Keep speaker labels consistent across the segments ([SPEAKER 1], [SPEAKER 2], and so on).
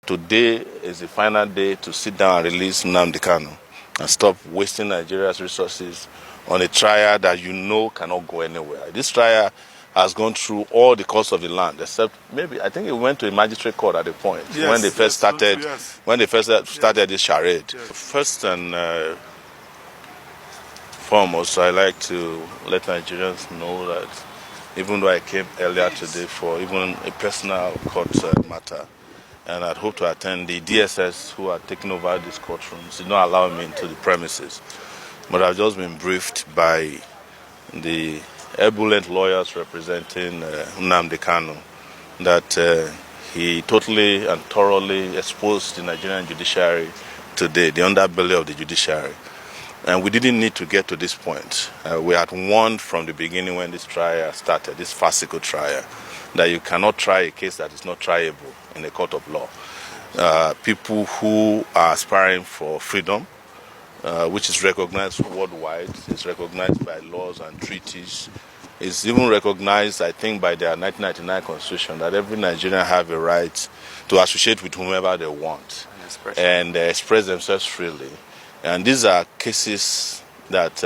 [SPEAKER 1] today is the final day to sit down and release Nnamdi Kanu and stop wasting Nigeria's resources on a trial that you know cannot go anywhere. This trial has gone through all the courts of the land, except maybe I think it went to a magistrate court at the point when they first started this charade. Yes. First and foremost, I like to let Nigerians know that even though I came earlier today for even a personal court matter, and I'd hope to attend, the DSS who are taking over these courtrooms did not allow me into the premises. But I've just been briefed by the ebullient lawyers representing Nnamdi Kanu that he totally and thoroughly exposed the Nigerian judiciary today, the underbelly of the judiciary. And we didn't need to get to this point. We had warned from the beginning when this trial started, this farcical trial, that you cannot try a case that is not triable in a court of law. People who are aspiring for freedom, which is recognized worldwide, is recognized by laws and treaties, is even recognized, I think, by their 1999 constitution, that every Nigerian have a right to associate with whomever they want and express themselves freely. And these are cases that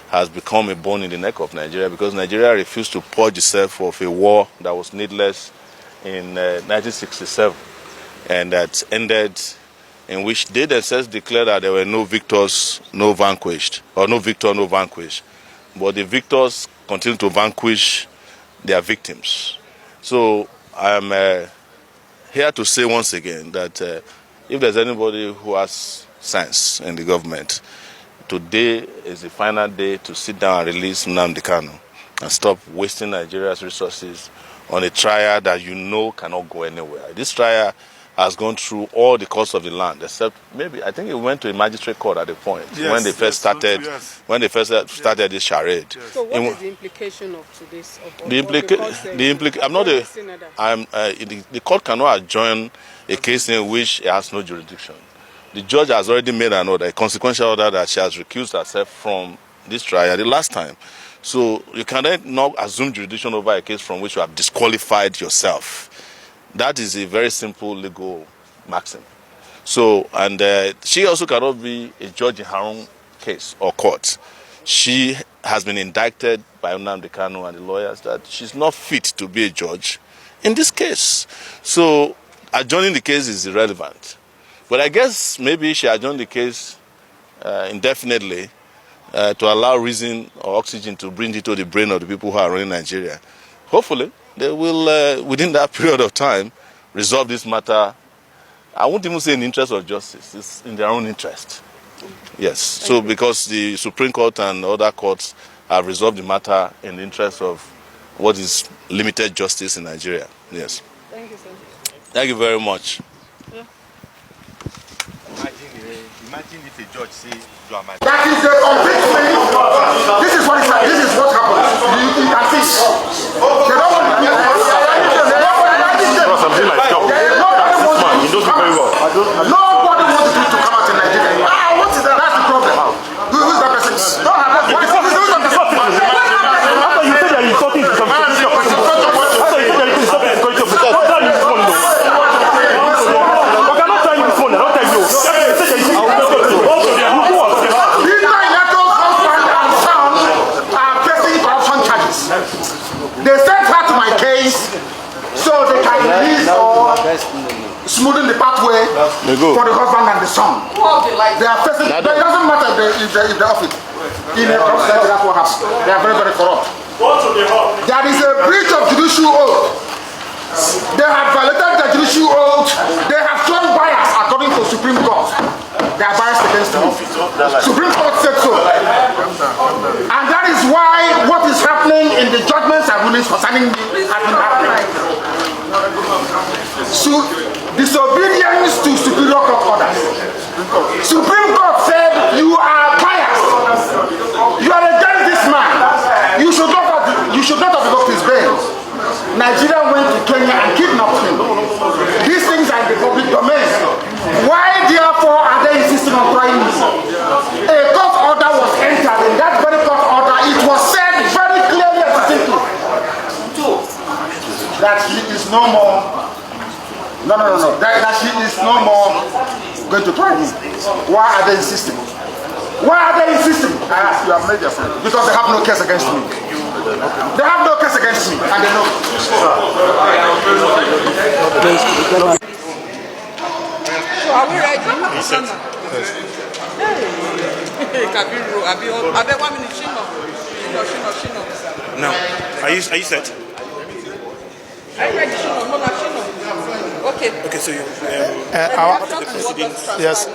[SPEAKER 1] has become a bone in the neck of Nigeria because Nigeria refused to purge itself of a war that was needless in 1967 and that ended in which they themselves declared that there were no victors, no vanquished, or no victor, no vanquished. But the victors continue to vanquish their victims. So I am here to say once again that if there's anybody who has sense in the government, today is the final day to sit down and release Nnamdi Kanu and stop wasting Nigeria's resources on a trial that you know cannot go anywhere. This trial has gone through all the courts of the land, except maybe I think it went to a magistrate court at the point when they first started this charade.
[SPEAKER 2] Yes. So what is the implication of today's?
[SPEAKER 1] The court cannot adjourn a case in which it has no jurisdiction. The judge has already made an order, a consequential order, that she has recused herself from this trial the last time. So you cannot not assume jurisdiction over a case from which you have disqualified yourself. That is a very simple legal maxim. So, and she also cannot be a judge in her own case or court. She has been indicted by Nnamdi Kanu and the lawyers that she's not fit to be a judge in this case. So adjourning the case is irrelevant. But I guess maybe she adjourned the case indefinitely to allow reason or oxygen to bring it to the brain of the people who are running Nigeria. Hopefully, they will, within that period of time, resolve this matter. I won't even say in the interest of justice. It's in their own interest. Yes. So because the Supreme Court and other courts have resolved the matter in the interest of what is limited justice in Nigeria. Yes.
[SPEAKER 2] Thank you, sir.
[SPEAKER 1] Thank you very much.
[SPEAKER 2] Yeah.
[SPEAKER 3] Imagine if a judge says you are my...
[SPEAKER 4] That is a complete failure. This is what happens. You can see. They don't want to
[SPEAKER 3] something like that. That's this man. He knows me very well.
[SPEAKER 4] Nobody wants to come out in Nigeria. What is that? That's the problem. Who's that person? Don't have that. Who's that person?
[SPEAKER 3] After you say that you're talking to some people, after you say that you're talking to some people, don't tell me this one, though. I cannot tell you this one. I don't tell you.
[SPEAKER 4] They sent her to my case so they can release or smoothen the pathway for the husband and the son. They are facing, it doesn't matter if they off it. In a corrupt society, that's what happens. They are very, very corrupt. There is a breach of judicial oath. They have violated the judicial oath. They have shown bias according to Supreme Court. They are biased against me. Supreme Court said so. And that is why what is happening in the judgments and rulings concerning me has been happening. So, disobedience to superior court orders. Supreme Court said you are biased. You are against this man. You should not have revoked his bail. Nigeria went to Kenya and kidnapped him. These things are in the public domain. Why therefore are they insisting on trying me? A court order was entered. In that very court order, it was said very clearly and distinctly that he is no more. That she is is no more going to try me. Why are they insisting? Why are they insisting? I ask you, have made your friend. Because they have no case against me. They have no case against me, and they know.
[SPEAKER 2] So are we ready?
[SPEAKER 3] Now, are you set?
[SPEAKER 2] Are you ready? Okay.
[SPEAKER 3] Okay, so you.
[SPEAKER 5] Yes.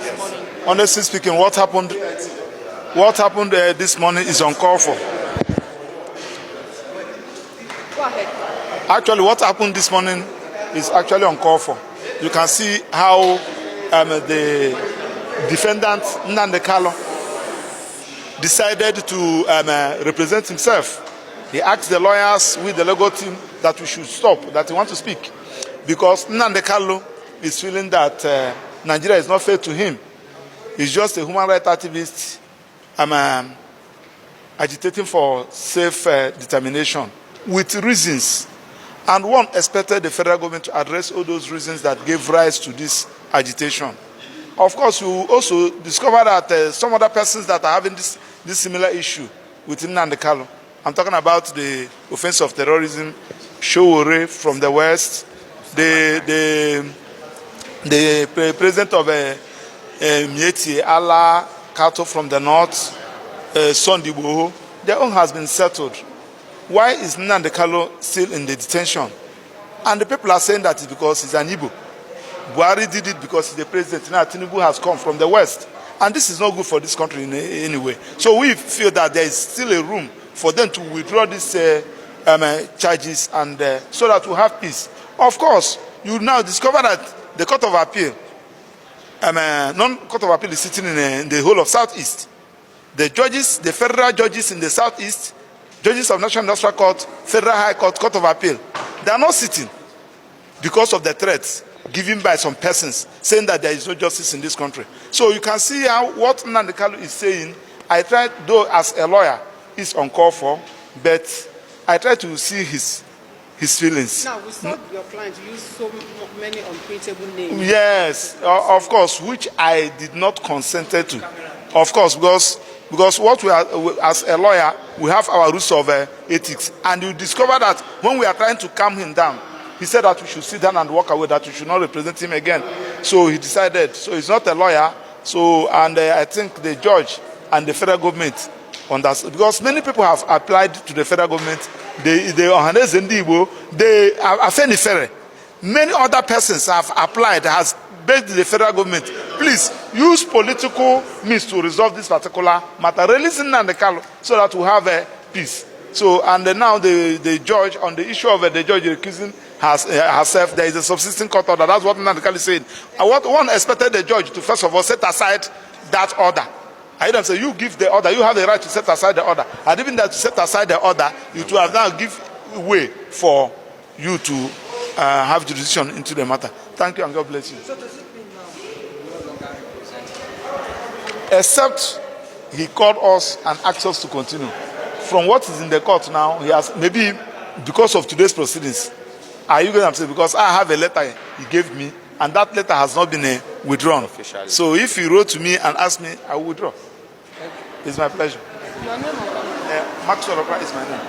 [SPEAKER 5] Honestly speaking, what happened this morning is uncalled for.
[SPEAKER 2] Go ahead.
[SPEAKER 5] Actually, what happened this morning is actually uncalled for. You can see how the defendant, Nnamdi Kanu, decided to represent himself. He asked the lawyers with the legal team that we should stop, that he wants to speak. Because Nnamdi Kanu is feeling that Nigeria is not fair to him. He's just a human rights activist agitating for self-determination with reasons. And one expected the federal government to address all those reasons that gave rise to this agitation. Of course, you also discover that some other persons that are having this similar issue with Nnamdi Kanu. I'm talking about the offense of terrorism, Sowore from the west, the president of Mieti Allah Kato from the north, Sunday Igboho, their own has been settled. Why is Nnamdi Kanu still in the detention? And the people are saying that it's because he's an Igbo. Buhari did it because he's the president. Now Tinubu has come from the west. And this is not good for this country in any way. So we feel that there is still a room for them to withdraw these charges and so that we have peace. Of course, you now discover that the Court of Appeal, non-Court of Appeal is sitting in the whole of Southeast. The judges, the federal judges in the Southeast, judges of National Industrial Court, Federal High Court, Court of Appeal, they are not sitting because of the threats given by some persons saying that there is no justice in this country. So you can see how what Nnamdi Kanu is saying. I tried, though as a lawyer, is uncalled for, but I try to see his feelings.
[SPEAKER 2] Now, we saw your client use so many unprintable names.
[SPEAKER 5] Yes, of course, which I did not consent to. Of course, because what we are, as a lawyer, we have our rules of ethics. And you discover that when we are trying to calm him down, he said that we should sit down and walk away, that we should not represent him again. So he decided. So he's not a lawyer. So, and I think the judge and the federal government understand, because many people have applied to the federal government. They many other persons have applied, has begged the federal government, please use political means to resolve this particular matter, releasing Nnamdi Kanu so that we have peace. So, and now the judge, on the issue of the judge recusing herself, there is a subsisting court order. That's what Nnamdi Kanu said. And what one expected the judge to first of all set aside that order. I don't say you give the order, you have the right to set aside the order. And even that to set aside the order, you to have now give way for you to have jurisdiction into the matter. Thank you and God bless you.
[SPEAKER 2] So does it mean now?
[SPEAKER 5] Except he called us and asked us to continue. From what is in the court now, he has, maybe because of today's proceedings, are you going to say, because I have a letter he gave me, and that letter has not been withdrawn. Officially. So if he wrote to me and asked me, I will withdraw. It's my pleasure.
[SPEAKER 2] Your name?
[SPEAKER 5] Maxwell Okra is my name.